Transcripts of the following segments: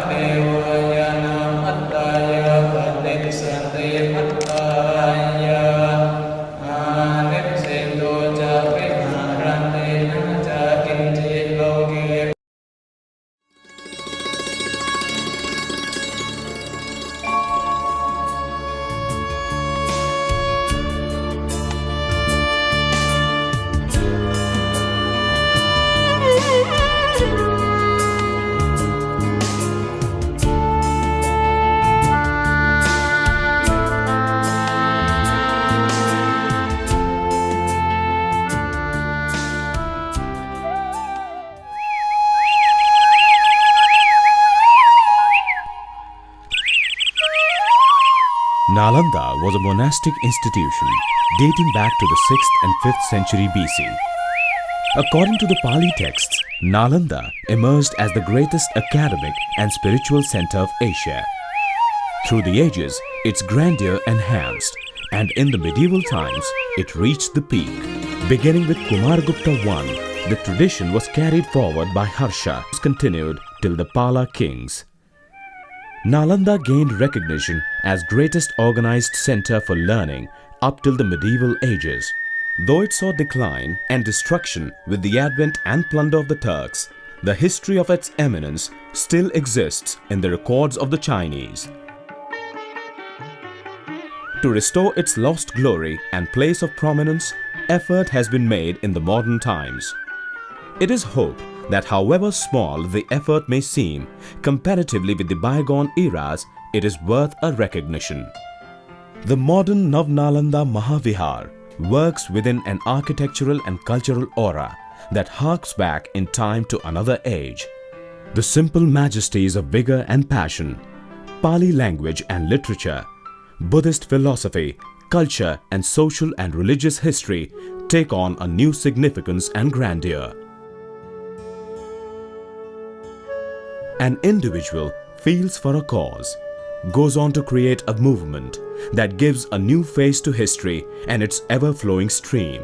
เทวยานามัตตายาปฏิสันติมัตตายาอานิสสิโตจะวิหารันตินาจะกินจิโลเก Nalanda was a monastic institution dating back to the 6th and 5th century BC. According to the Pali texts, Nalanda emerged as the greatest academic and spiritual center of Asia. Through the ages, its grandeur enhanced, and in the medieval times, it reached the peak. Beginning with Kumaragupta I, the tradition was carried forward by Harsha, continued till the Pala kings. Nalanda gained recognition as greatest organized center for learning up till the medieval ages. Though it saw decline and destruction with the advent and plunder of the Turks, the history of its eminence still exists in the records of the Chinese. To restore its lost glory and place of prominence, effort has been made in the modern times. It is hoped that however small the effort may seem, comparatively with the bygone eras, it is worth a recognition. The modern Navnalanda Mahavihar works within an architectural and cultural aura that harks back in time to another age. The simple majesties of vigor and passion, Pali language and literature, Buddhist philosophy, culture and social and religious history take on a new significance and grandeur. An individual feels for a cause, goes on to create a movement that gives a new face to history and its ever-flowing stream.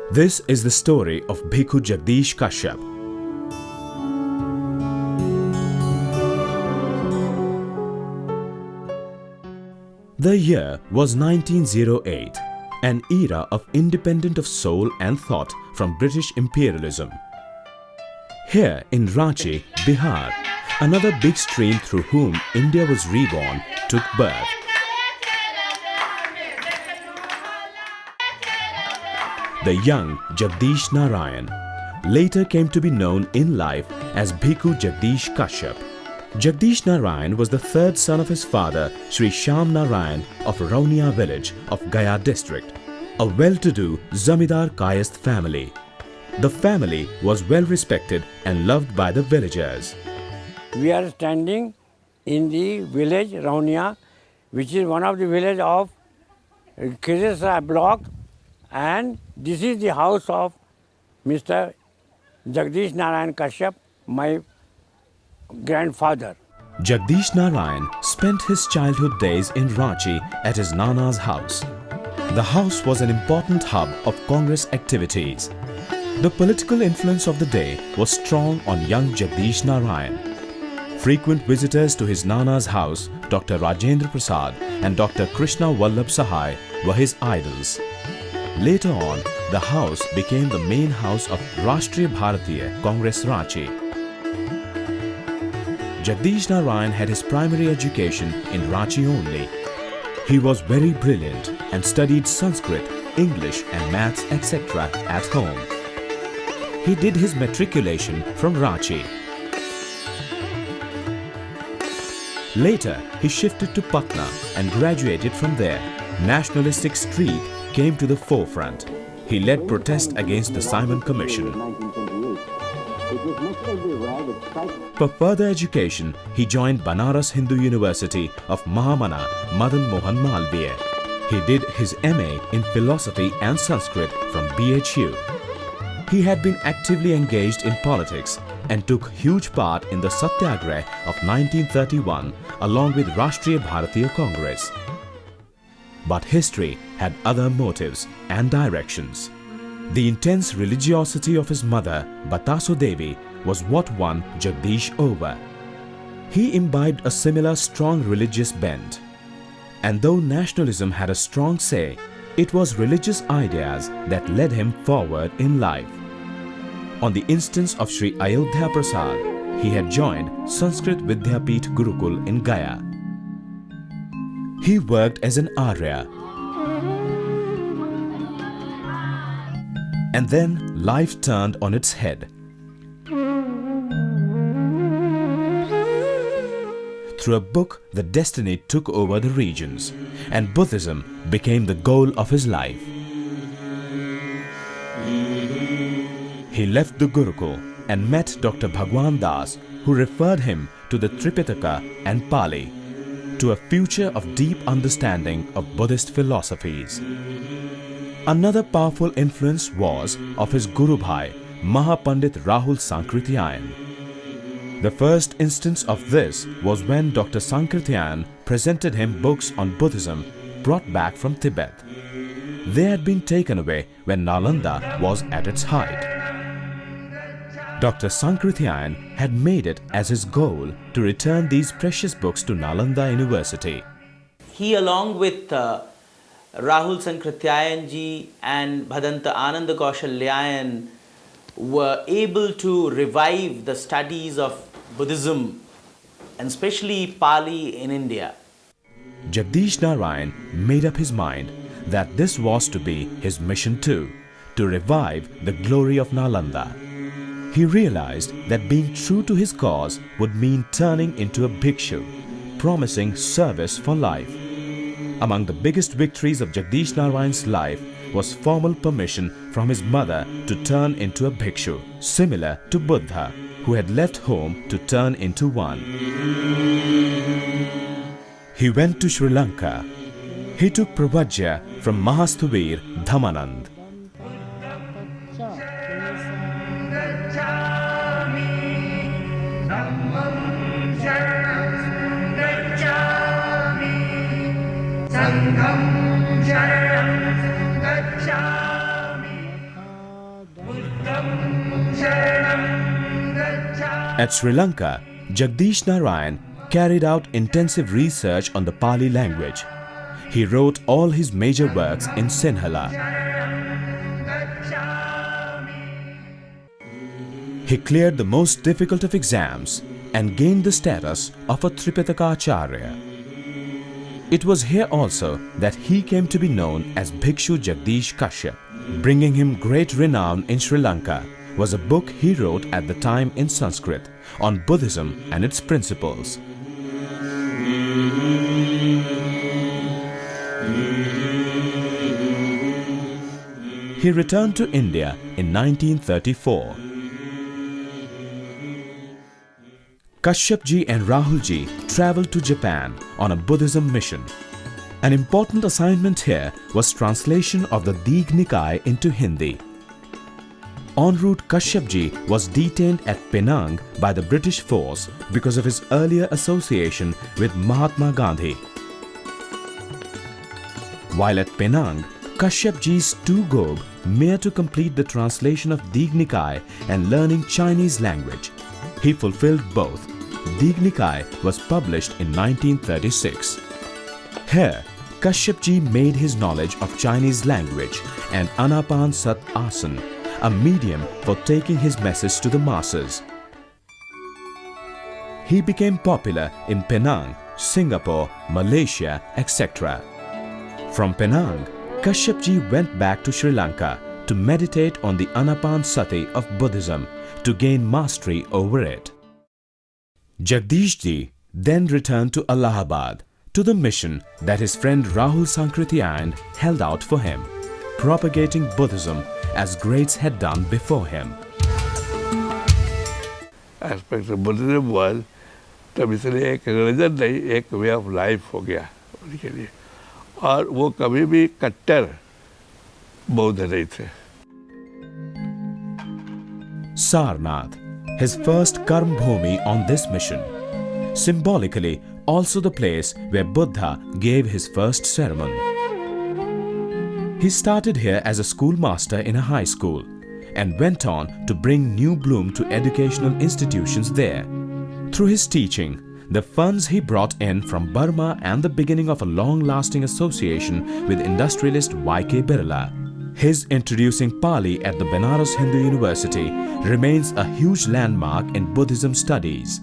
This is the story of Bhikkhu Jagdish Kashyap. The year was 1908, an era of independence of soul and thought from British imperialism. Here in Ranchi, Bihar, another big stream through whom India was reborn took birth. The young Jagdish Narayan later came to be known in life as Bhikkhu Jagdish Kashyap. Jagdish Narayan was the third son of his father, Sri Shyam Narayan of Raunia village of Gaya district, a well-to-do Zamidar Kayasth family. The family was well respected and loved by the villagers. We are standing in the village Raunia, which is one of the village of Khizesra block, and this is the house of Mr. Jagdish Narayan Kashyap, my grandfather. Jagdish Narayan spent his childhood days in Ranchi at his Nana's house. The house was an important hub of Congress activities. The political influence of the day was strong on young Jagdish Narayan. Frequent visitors to his Nana's house, Dr. Rajendra Prasad and Dr. Krishna Vallabh Sahai, were his idols. Later on, the house became the main house of Rashtriya Bharatiya Congress Ranchi. Jagdish Narayan had his primary education in Ranchi only. He was very brilliant and studied Sanskrit, English and maths etc. at home. He did his matriculation from Ranchi. Later, he shifted to Patna and graduated from there. Nationalistic streak came to the forefront. He led protest against the Simon Commission. For further education, he joined Banaras Hindu University of Mahamana Madan Mohan Malviya. He did his MA in Philosophy and Sanskrit from BHU. He had been actively engaged in politics and took huge part in the Satyagrah of 1931 along with Rashtriya Bharatiya Congress. But history had other motives and directions. The intense religiosity of his mother, Bataso Devi, was what won Jagdish over. He imbibed a similar strong religious bent. And though nationalism had a strong say, it was religious ideas that led him forward in life. On the instance of Sri Ayodhya Prasad, he had joined Sanskrit Vidyapith Gurukul in Gaya. He worked as an Arya. And then life turned on its head. Through a book, the destiny took over the regions, and Buddhism became the goal of his life. He left the Gurukul and met Dr. Bhagwan Das, who referred him to the Tripitaka and Pali, to a future of deep understanding of Buddhist philosophies. Another powerful influence was of his Guru Bhai, Mahapandit Rahul Sankrityayan. The first instance of this was when Dr. Sankrityayan presented him books on Buddhism brought back from Tibet. They had been taken away when Nalanda was at its height. Dr. Sankrityayan had made it as his goal to return these precious books to Nalanda University. He, along with Rahul Sankrityayan ji and Bhadanta Ananda Kaushalyayan, were able to revive the studies of Buddhism, and especially Pali in India. Jagdish Narayan made up his mind that this was to be his mission too, to revive the glory of Nalanda. He realized that being true to his cause would mean turning into a bhikshu, promising service for life. Among the biggest victories of Jagdish Narayan's life was formal permission from his mother to turn into a bhikshu, similar to Buddha, who had left home to turn into one. He went to Sri Lanka. He took pravajya from Mahasthavir Dhammanand. At Sri Lanka, Jagdish Narayan carried out intensive research on the Pali language. He wrote all his major works in Sinhala. He cleared the most difficult of exams and gained the status of a Tripitaka Acharya. It was here also that he came to be known as Bhikshu Jagdish Kashyap. Bringing him great renown in Sri Lanka was a book he wrote at the time in Sanskrit on Buddhism and its principles. He returned to India in 1934. Kashyap ji and Rahul ji travelled to Japan on a Buddhism mission. An important assignment here was translation of the Digh Nikaya into Hindi. En route, Kashyap ji was detained at Penang by the British force because of his earlier association with Mahatma Gandhi. While at Penang, Kashyap ji's two gob mere to complete the translation of Digh Nikaya and learning Chinese language. He fulfilled both. Digh Nikaya was published in 1936. Here, Kashyap ji made his knowledge of Chinese language and Anapan Sat Asan, a medium for taking his message to the masses. He became popular in Penang, Singapore, Malaysia, etc. From Penang, Kashyap ji went back to Sri Lanka to meditate on the Anapan Sati of Buddhism to gain mastery over it. Jagdish ji then returned to Allahabad to the mission that his friend Rahul Sankrityayan held out for him, propagating Buddhism as greats had done before him. Aspect of Buddhism was तब इसलिए एक religion नहीं, एक way of life हो गया उनके लिए, और वो कभी भी कट्टर बौद्ध नहीं थे. Sarnath, his first Karm Bhumi on this mission, symbolically also the place where Buddha gave his first sermon. He started here as a schoolmaster in a high school and went on to bring new bloom to educational institutions there. Through his teaching, the funds he brought in from Burma and the beginning of a long-lasting association with industrialist Y.K. Birla. His introducing Pali at the Benares Hindu University remains a huge landmark in Buddhism studies.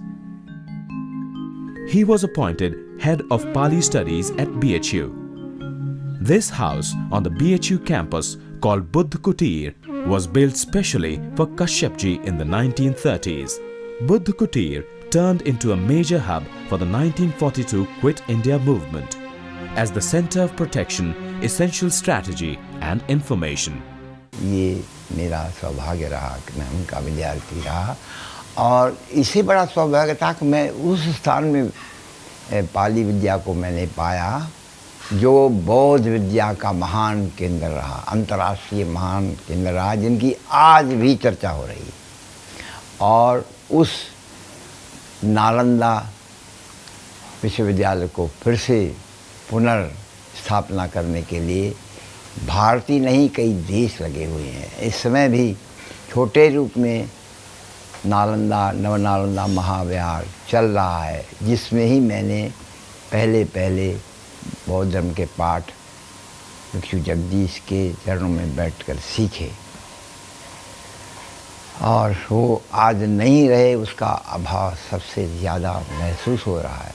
He was appointed head of Pali studies at BHU. This house on the BHU campus, called Buddha Kutir, was built specially for Kashyapji in the 1930s. Buddha Kutir turned into a major hub for the 1942 Quit India movement as the center of protection, essential strategy and information. ये मेरा सौभाग्य रहा कि मैं उनका विद्यार्थी रहा और इससे बड़ा सौभाग्य था कि मैं उस स्थान में पाली विद्या को मैंने पाया जो बौद्ध विद्या का महान केंद्र रहा, अंतर्राष्ट्रीय महान केंद्र रहा, जिनकी आज भी चर्चा हो रही है। और उस नालंदा विश्वविद्यालय को फिर से पुनर्स्थापना करने के लिए भारतीय नहीं कई देश लगे हुए हैं। इस समय भी छोटे रूप में नालंदा नवनालंदा महाविहार चल रहा है, जिसमें ही मैंने पहले बौद्ध धर्म के पाठ भिक्षु जगदीश के चरणों में बैठकर सीखे और वो आज नहीं रहे, उसका अभाव सबसे ज़्यादा महसूस हो रहा है।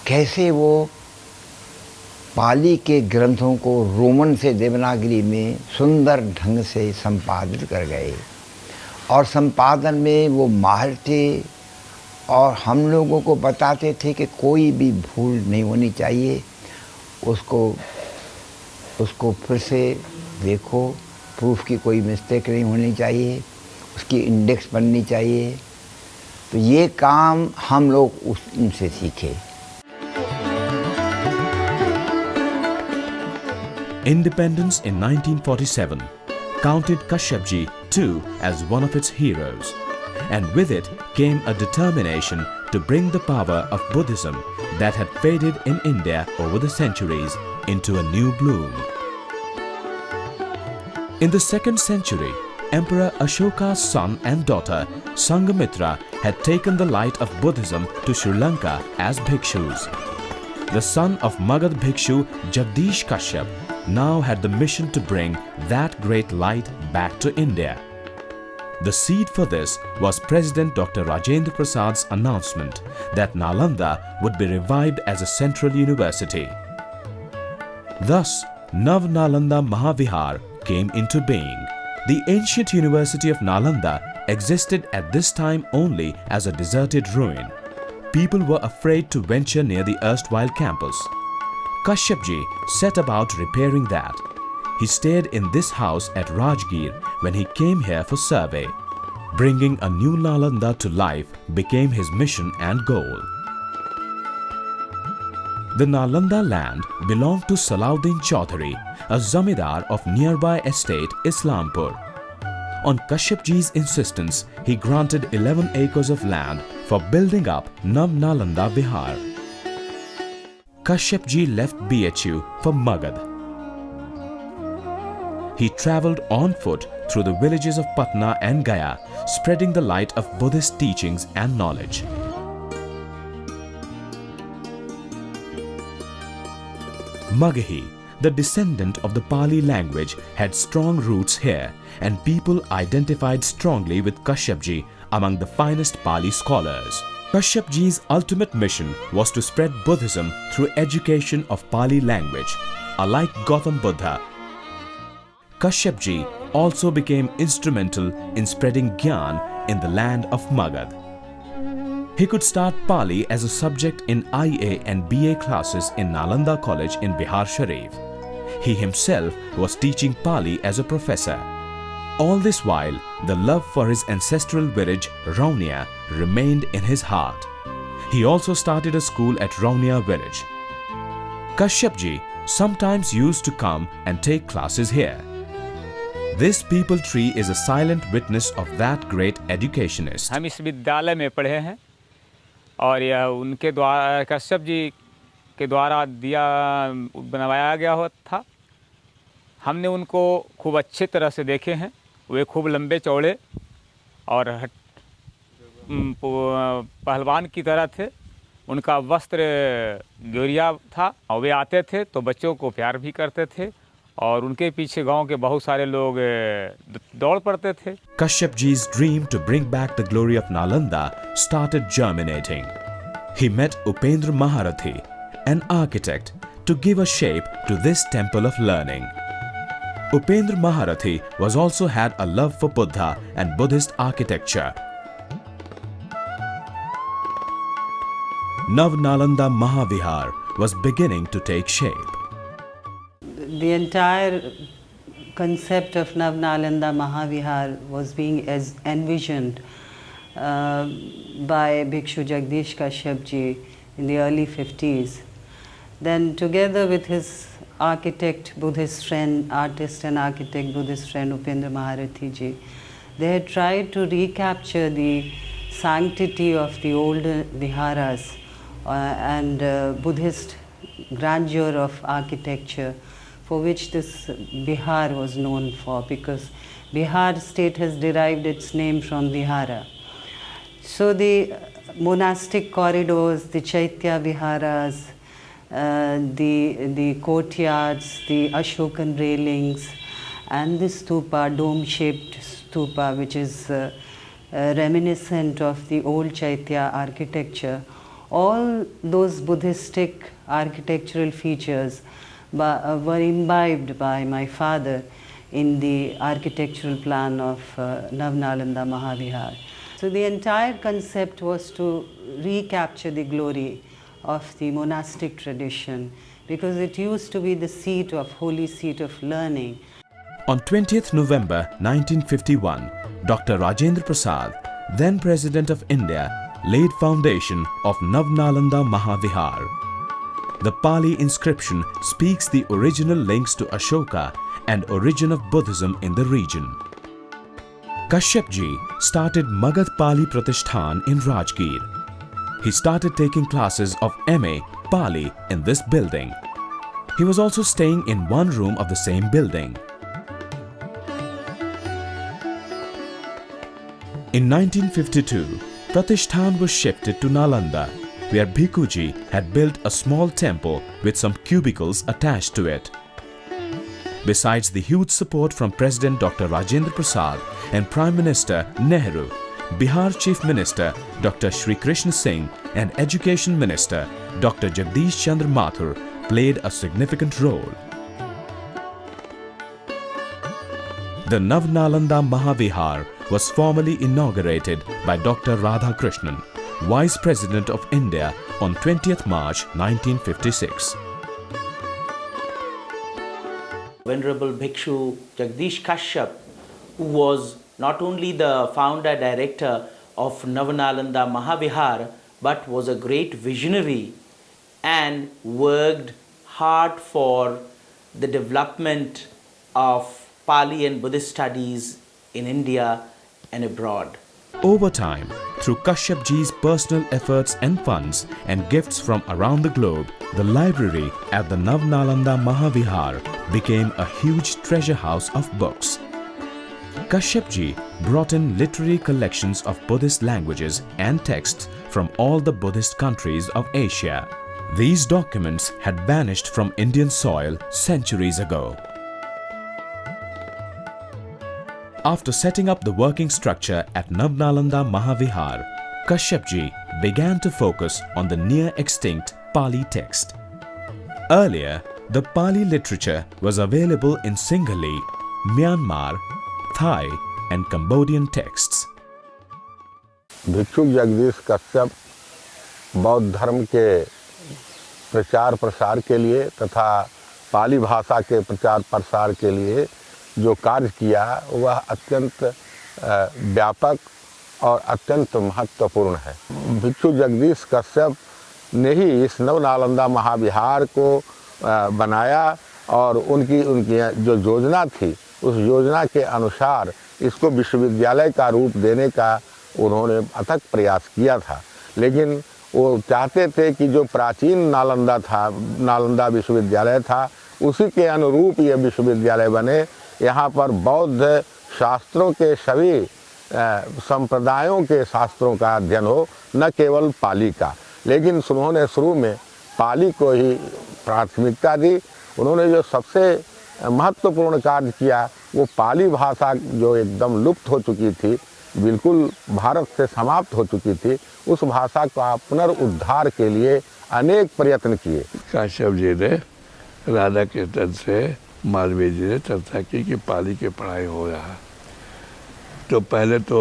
कैसे वो पाली के ग्रंथों को रोमन से देवनागरी में सुंदर ढंग से संपादित कर गए और संपादन में वो माहिर थे और हम लोगों को बताते थे कि कोई भी भूल नहीं होनी चाहिए, उसको फिर से देखो, प्रूफ की कोई मिस्टेक नहीं होनी चाहिए, उसकी इंडेक्स बननी चाहिए। तो ये काम हम लोग उनसे सीखे। Independence in 1947 counted Kashyapji too as one of its heroes, and with it came a determination to bring the power of Buddhism that had faded in India over the centuries into a new bloom. In the 2nd century, Emperor Ashoka's son and daughter Sanghamitra had taken the light of Buddhism to Sri Lanka as bhikshus. The son of Magad Bhikshu Jagdish Kashyap now had the mission to bring that great light back to India. The seed for this was President Dr. Rajendra Prasad's announcement that Nalanda would be revived as a central university. Thus, Nav Nalanda Mahavihar came into being. The ancient University of Nalanda existed at this time only as a deserted ruin. People were afraid to venture near the erstwhile campus. Kashyapji set about repairing that. He stayed in this house at Rajgir when he came here for survey. Bringing a new Nalanda to life became his mission and goal. The Nalanda land belonged to Salauddin Chaudhary, a zamidar of nearby estate Islampur. On Kashyapji's insistence, he granted 11 acres of land for building up Nav Nalanda Vihar. Kashyapji left BHU for Magad. He travelled on foot through the villages of Patna and Gaya, spreading the light of Buddhist teachings and knowledge. Magahi, the descendant of the Pali language, had strong roots here, and people identified strongly with Kashyapji among the finest Pali scholars. Kashyapji's ultimate mission was to spread Buddhism through education of Pali language, unlike Gautam Buddha. Kashyapji also became instrumental in spreading Gyan in the land of Magad. He could start Pali as a subject in IA and BA classes in Nalanda College in Bihar Sharif. He himself was teaching Pali as a professor. All this while, the love for his ancestral village, Raunia, remained in his heart. He also started a school at Raunia village. Kashyapji sometimes used to come and take classes here. This peepal tree is a silent witness of that great educationist. हम इस विद्यालय में पढ़े हैं और यह उनके द्वारा कश्यप जी के द्वारा दिया बनवाया गया हुआ था। हमने उनको खूब अच्छे तरह से देखे हैं। वे खूब लंबे चौड़े और पहलवान की तरह थे। उनका वस्त्र गोरिया था और वे आते थे तो बच्चों को प्यार भी करते थे और उनके पीछे गांव के बहुत सारे लोग दौड़ पड़ते थे। Kashyap ji's dream to bring back the glory of Nalanda started germinating. He met Upendra Maharathi, an architect, to give a shape to this temple of learning. Upendra Maharathi was also had a love for Buddha and Buddhist architecture. Nav Nalanda Mahavihar was beginning to take shape. The entire concept of Nav Nalanda Mahavihar was being envisioned by Bhikshu Jagdish Kashyap ji in the early 50s. Then together with his architect, Buddhist friend, artist and architect, Buddhist friend Upendra Maharathi ji, they had tried to recapture the sanctity of the older viharas and Buddhist grandeur of architecture, for which this Bihar was known for, because Bihar state has derived its name from Vihara. So the monastic corridors, the Chaitya Viharas, the courtyards, the Ashokan railings, and the stupa, dome-shaped stupa, which is reminiscent of the old Chaitya architecture, all those Buddhistic architectural features were imbibed by my father in the architectural plan of Nav Nalanda Mahavihar. So the entire concept was to recapture the glory of the monastic tradition, because it used to be the seat of, holy seat of learning. On 20th November 1951, Dr. Rajendra Prasad, then President of India, laid foundation of Nav Nalanda Mahavihar. The Pali inscription speaks the original links to Ashoka and origin of Buddhism in the region. Kashyap ji started Magad Pali Pratishthan in Rajgir. He started taking classes of MA Pali in this building. He was also staying in one room of the same building. In 1952, Pratishthan was shifted to Nalanda, where Bhikuji had built a small temple with some cubicles attached to it. Besides the huge support from President Dr. Rajendra Prasad and Prime Minister Nehru, Bihar Chief Minister Dr. Shri Krishna Singh and Education Minister Dr. Jagdish Chandra Mathur played a significant role. The Nav Nalanda Mahavihar was formally inaugurated by Dr. Radhakrishnan, Vice President of India, on 20th March 1956. Venerable Bhikshu Jagdish Kashyap, who was not only the founder director of Navanalanda Mahavihar, but was a great visionary and worked hard for the development of Pali and Buddhist studies in India and abroad. Over time, through Kashyap ji's personal efforts and funds and gifts from around the globe, the library at the Nav Nalanda Mahavihar became a huge treasure house of books. Kashyap ji brought in literary collections of Buddhist languages and texts from all the Buddhist countries of Asia. These documents had vanished from Indian soil centuries ago. After setting up the working structure at Nav Nalanda Mahavihar, Kashyap ji began to focus on the near-extinct Pali text. Earlier, the Pali literature was available in Sinhalese, Myanmar, Thai and Cambodian texts. भिक्षु जगदीश कश्यप बौद्ध धर्म के प्रचार प्रसार के लिए तथा पाली भाषा के प्रचार प्रसार के लिए जो कार्य किया वह अत्यंत व्यापक और अत्यंत महत्वपूर्ण है। भिक्षु जगदीश कश्यप ने ही इस नव नालंदा महाविहार को बनाया और उनकी जो योजना थी उस योजना के अनुसार इसको विश्वविद्यालय का रूप देने का उन्होंने अथक प्रयास किया था। लेकिन वो चाहते थे कि जो प्राचीन नालंदा विश्वविद्यालय था उसी के अनुरूप ये विश्वविद्यालय बने। यहाँ पर बौद्ध शास्त्रों के सभी संप्रदायों के शास्त्रों का अध्ययन हो, न केवल पाली का। लेकिन उन्होंने शुरू में पाली को ही प्राथमिकता दी। उन्होंने जो सबसे महत्वपूर्ण कार्य किया वो पाली भाषा जो एकदम लुप्त हो चुकी थी, बिल्कुल भारत से समाप्त हो चुकी थी, उस भाषा का पुनरुद्धार के लिए अनेक प्रयत्न किए। काश्यप जी ने राधा कृष्ण से मालवीय जी ने चर्चा की कि पाली की पढ़ाई हो रहा। तो पहले तो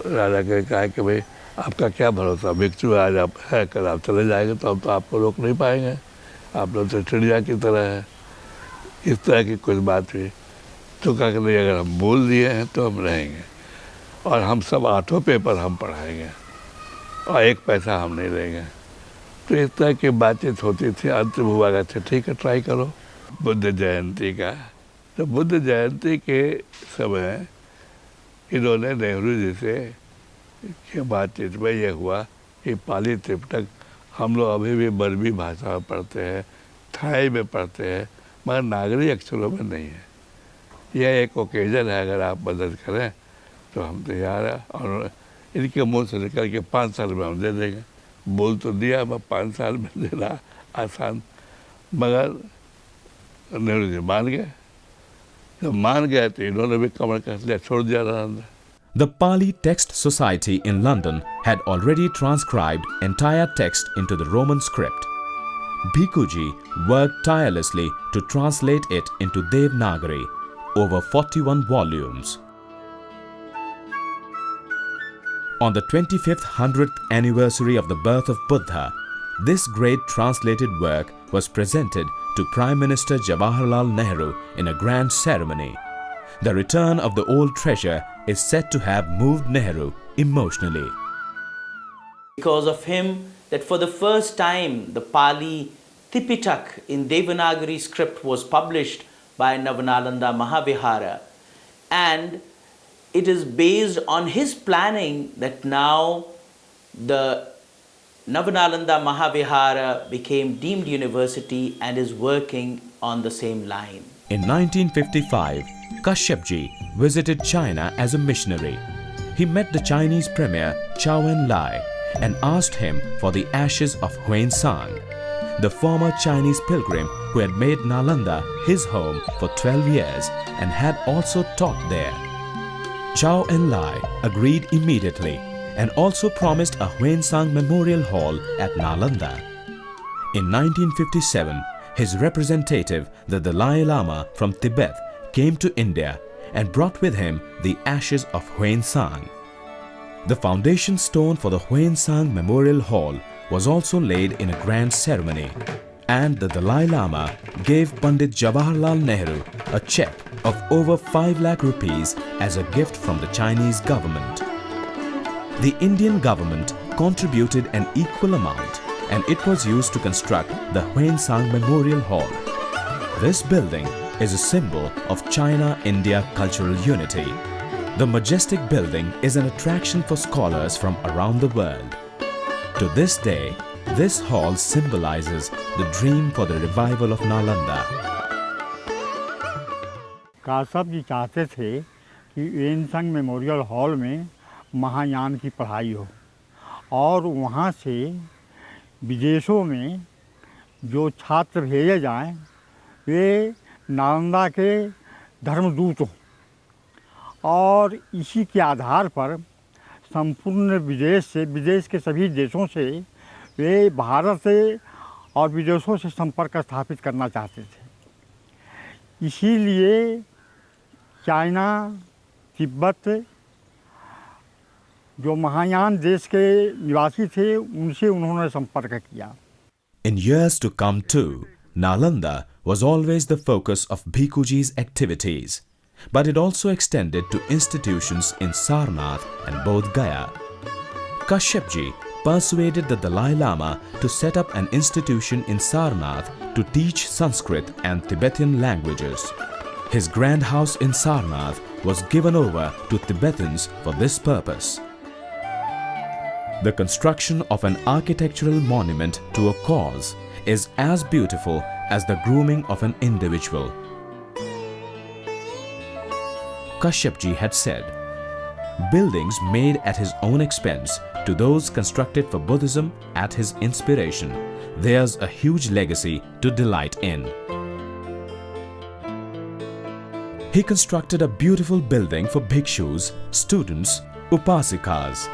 राधा के कहा कि भाई आपका क्या भरोसा, भिक्षु आज आप है, कल आप चले जाएंगे तो हम तो आपको रोक नहीं पाएंगे, आप लोग तो चिड़िया की तरह है। इस तरह की कुछ बात हुई तो कहा कि नहीं, अगर हम बोल दिए हैं तो हम रहेंगे और हम सब 8 पेपर हम पढ़ाएंगे और 1 पैसा हम नहीं लेंगे। तो इस तरह की बातचीत होती थी। अंत में हुआ अच्छा ठीक है, ट्राई करो। बुद्ध जयंती का, तो बुद्ध जयंती के समय इन्होंने नेहरू जी से की बातचीत में यह हुआ कि पाली त्रिपिटक हम लोग अभी भी बर्मी भाषा में पढ़ते हैं, थाई में पढ़ते हैं, मगर नागरी अक्षरों में नहीं है। यह एक ओकेजन है, अगर आप मदद करें तो हम तैयार हैं। और इनके मुंह से निकल के 5 साल में हम दे देंगे। बोल तो दिया, मैं 5 साल में देना आसान, मगर नेहरू जी मान गए। जब मान गए तो इन्होंने भी कमर कस लिया, छोड़ दिया Nalanda. The Pali Text Society in London had already transcribed entire text into the Roman script. Bhikuji worked tirelessly to translate it into Devanagari, over 41 volumes. On the 25th 100th anniversary of the birth of Buddha, this great translated work was presented to Prime Minister Jawaharlal Nehru in a grand ceremony. The return of the old treasure is said to have moved Nehru emotionally. Because of him, that for the first time the Pali Tipitak in Devanagari script was published by Navanalanda Mahavihara, and it is based on his planning that now the Navanalanda Mahavihara became deemed university and is working on the same line. In 1955, Kashyapji visited China as a missionary. He met the Chinese premier Chao Enlai and asked him for the ashes of Huansang, the former Chinese pilgrim who had made Nalanda his home for 12 years and had also taught there. Chao Enlai agreed immediately and also promised a Huansang Memorial Hall at Nalanda. In 1957, his representative, the Dalai Lama from Tibet, came to India and brought with him the ashes of Huansang. The foundation stone for the Huansang Memorial Hall was also laid in a grand ceremony, and the Dalai Lama gave Pandit Jawaharlal Nehru a check of over 5 lakh rupees as a gift from the Chinese government. The Indian government contributed an equal amount, and it was used to construct the Huansang Memorial Hall. This building is a symbol of China-India cultural unity. The majestic building is an attraction for scholars from around the world. To this day, this hall symbolizes the dream for the revival of Nalanda. Kashyap जी चाहते थे कि Hiuen Tsang memorial hall में महायान की पढ़ाई हो और वहाँ से विदेशों में जो छात्र भेजे जाएं वे नालंदा के धर्मदूत हों, और इसी के आधार पर संपूर्ण विदेश के सभी देशों से वे भारत से और विदेशों से संपर्क स्थापित करना चाहते थे। इसीलिए चाइना, तिब्बत, जो महायान देश के निवासी थे उनसे उन्होंने संपर्क किया। In years to come too, Nalanda was always the focus of Bhikuji's activities, but it also extended to institutions in Sarnath and Bodh Gaya. Kashyapji persuaded the Dalai Lama to set up an institution in Sarnath to teach Sanskrit and Tibetan languages. His grand house in Sarnath was given over to Tibetans for this purpose. The construction of an architectural monument to a cause is as beautiful as the grooming of an individual. Kashyapji had said, "Buildings made at his own expense to those constructed for Buddhism at his inspiration, there's a huge legacy to delight in." He constructed a beautiful building for bhikshus, students, upasikas.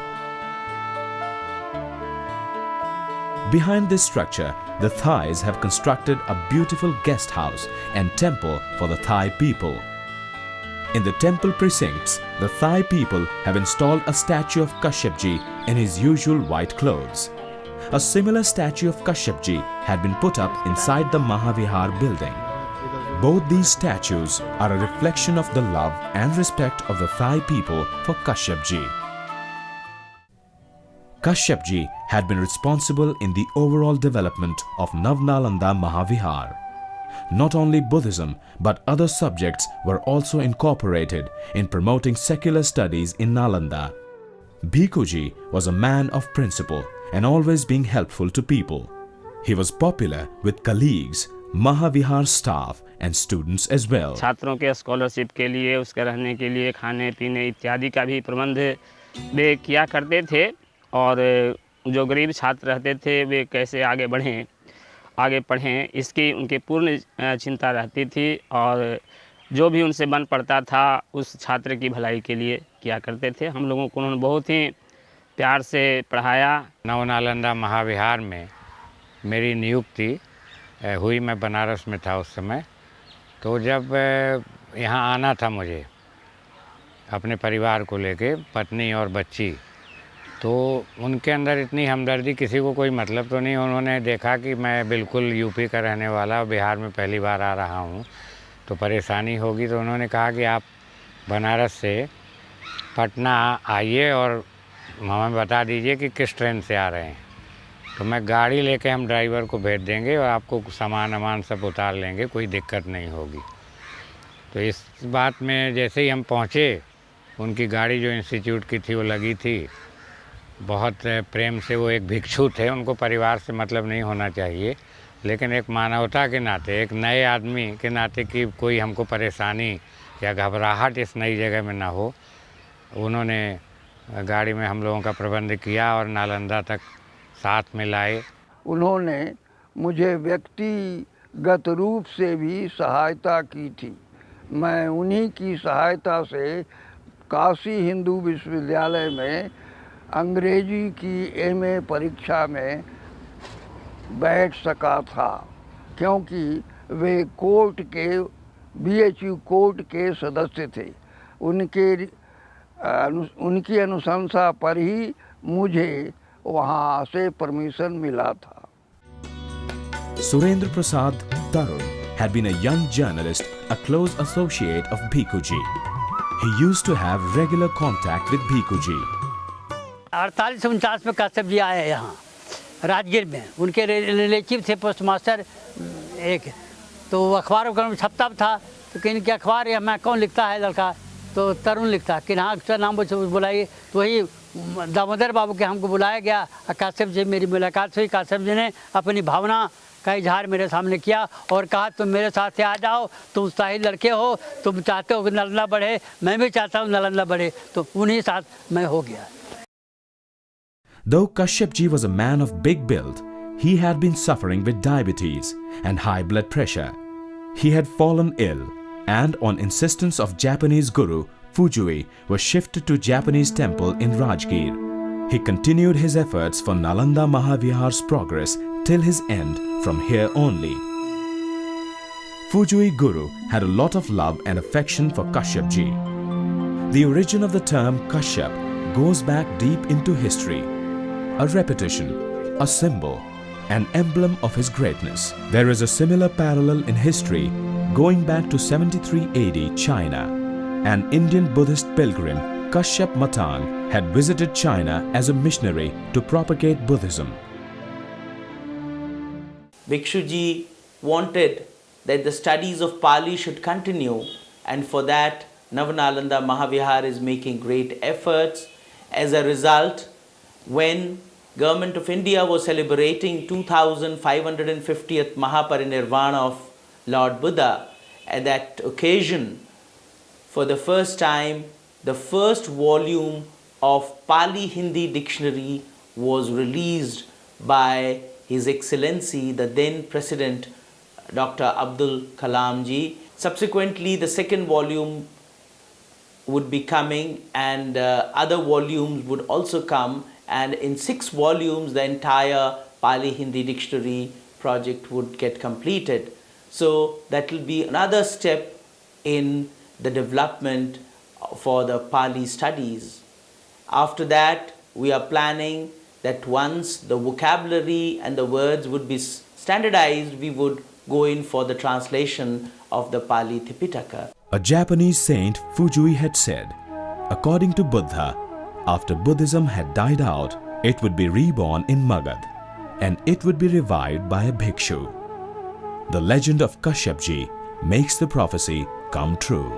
Behind this structure, the Thais have constructed a beautiful guest house and temple for the Thai people. In the temple precincts, the Thai people have installed a statue of Kashyapji in his usual white clothes. A similar statue of Kashyapji had been put up inside the Mahavihar building. Both these statues are a reflection of the love and respect of the Thai people for Kashyapji. Kashyapji had been responsible in the overall development of Navnalanda Mahavihar. Not only Buddhism but other subjects were also incorporated in promoting secular studies in Nalanda. Bhikhuji was a man of principle and always being helpful to people. He was popular with colleagues, Mahavihar staff and students as well. छात्रों के scholarship के लिए, उसके रहने के लिए, खाने पीने इत्यादि का भी प्रबंध वे किया करते थे और जो गरीब छात्र रहते थे वे कैसे आगे बढ़ें, आगे पढ़ें, इसकी उनकी पूर्ण चिंता रहती थी और जो भी उनसे बन पड़ता था उस छात्र की भलाई के लिए किया करते थे। हम लोगों को उन्होंने बहुत ही प्यार से पढ़ाया। नवनालंदा महाविहार में मेरी नियुक्ति हुई, मैं बनारस में था उस समय। तो जब यहाँ आना था मुझे अपने परिवार को लेके, पत्नी और बच्ची, तो उनके अंदर इतनी हमदर्दी, किसी को कोई मतलब तो नहीं, उन्होंने देखा कि मैं बिल्कुल यूपी का रहने वाला, बिहार में पहली बार आ रहा हूँ तो परेशानी होगी, तो उन्होंने कहा कि आप बनारस से पटना आइए और हमें बता दीजिए कि किस ट्रेन से आ रहे हैं, तो मैं गाड़ी लेके हम ड्राइवर को भेज देंगे और आपको सामान वामान सब उतार लेंगे, कोई दिक्कत नहीं होगी। तो इस बात में जैसे ही हम पहुँचे, उनकी गाड़ी जो इंस्टीट्यूट की थी वो लगी थी, बहुत प्रेम से, वो एक भिक्षु थे, उनको परिवार से मतलब नहीं होना चाहिए, लेकिन एक मानवता के नाते, एक नए आदमी के नाते कि कोई हमको परेशानी या घबराहट इस नई जगह में ना हो, उन्होंने गाड़ी में हम लोगों का प्रबंध किया और नालंदा तक साथ में लाए। उन्होंने मुझे व्यक्तिगत रूप से भी सहायता की थी। मैं उन्हीं की सहायता से काशी हिंदू विश्वविद्यालय में अंग्रेजी की एमए परीक्षा में बैठ सका था, क्योंकि वे कोर्ट के बीएचयू कोर्ट के सदस्य थे। उनकी अनुशंसा पर ही मुझे वहाँ से परमिशन मिला था। Surendra Prasad Tarun had been a young journalist, a close associate of Bhikhuji. He used to have regular contact with Bhikhuji. 48-49 में काश्यप जी आए यहाँ राजगीर में। उनके रिलेटिव थे पोस्ट मास्टर एक, तो अखबार में छपता था, तो कहीं कि अखबार या मैं कौन लिखता है लड़का, तो तरुण लिखता, कि हाँ अक्सर नाम बुलाइए, तो वही दामोदर बाबू के हमको बुलाया गया। काश्यप जी मेरी मुलाकात हुई, काश्यप जी ने अपनी भावना का इजहार मेरे सामने किया और कहा तुम मेरे साथ से आ जाओ, तुम उत्साही लड़के हो, तुम चाहते हो कि नालंदा बढ़े, मैं भी चाहता हूँ नालंदा बढ़े, तो उन्हीं साथ मैं हो गया। Though Kashyapji was a man of big build, he had been suffering with diabetes and high blood pressure. He had fallen ill and on insistence of Japanese guru, Fujui was shifted to Japanese temple in Rajgir. He continued his efforts for Nalanda Mahavihar's progress till his end from here only. Fujui Guru had a lot of love and affection for Kashyapji. The origin of the term Kashyap goes back deep into history. A repetition, a symbol, an emblem of his greatness. There is a similar parallel in history going back to 73 AD China. An Indian Buddhist pilgrim, Kashyap Matang, had visited China as a missionary to propagate Buddhism. Bhikshuji wanted that the studies of Pali should continue, and for that Navnalanda Mahavihar is making great efforts. As a result, when Government of India was celebrating 2550th Mahaparinirvana of Lord Buddha, at that occasion, for the first time, the first volume of Pali Hindi dictionary was released by His Excellency, the then President Dr. Abdul Kalam ji. Subsequently, the second volume would be coming, and other volumes would also come, and in 6 volumes the entire Pali Hindi dictionary project would get completed. So that will be another step in the development for the Pali studies. After that, we are planning that once the vocabulary and the words would be standardized, we would go in for the translation of the Pali Tipitaka. A Japanese saint Fujui had said, according to Buddha, after Buddhism had died out, it would be reborn in Magad, and it would be revived by a bhikshu. The legend of Kashyapji makes the prophecy come true.